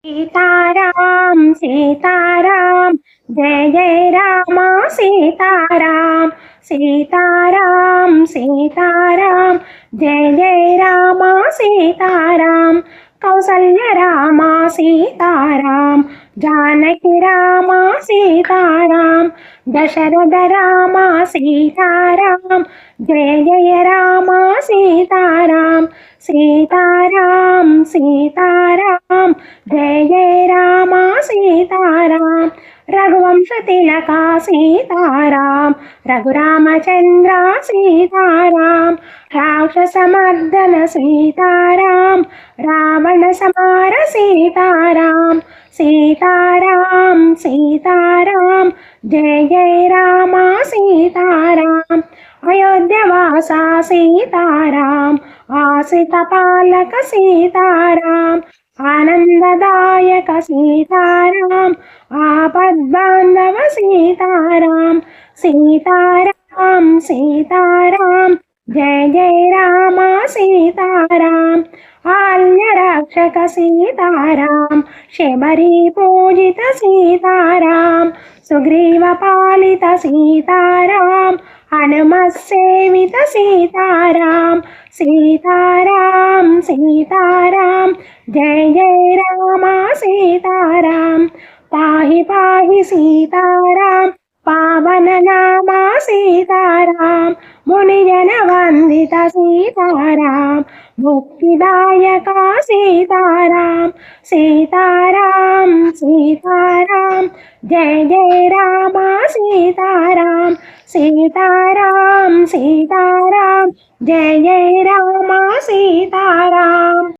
सीताराम सीताराम जय जय राम सीताराम सीताराम सीताराम जय जय राम सीताराम कौसल्य राम सीताराम जानकी राम सीताराम दशरथ राम सीताराम जय जय राम सीताराम सीताराम सीताराम जय जय राम सीताराम रघुवंश तिलका सीताराम रघुरामचंद्र सीताराम राक्षसमर्दन सीताराम रावण संहार सीताराम सीताराम सीताराम जय जय राम सीताराम अयोध्यवासा सीताराम आश्रित पालक सीताराम आनंददायक सीताराम आपद्बांधव सीताराम सीताराम सीताराम जय जय राम सीताराम आल्य रक्षक सीताराम शबरी पूजित सीताराम सुग्रीव पालित सीताराम हनुमत सेवित सीताराम सीताराम सीताराम जय जय राम सीताराम पाहि पाहि सीताराम पावन नाम सीताराम मुनिजन वंदित सीताराम मुक्तिदायक सीताराम सीताराम सीताराम जय जय राम सीताराम सीताराम सीताराम जय जय राम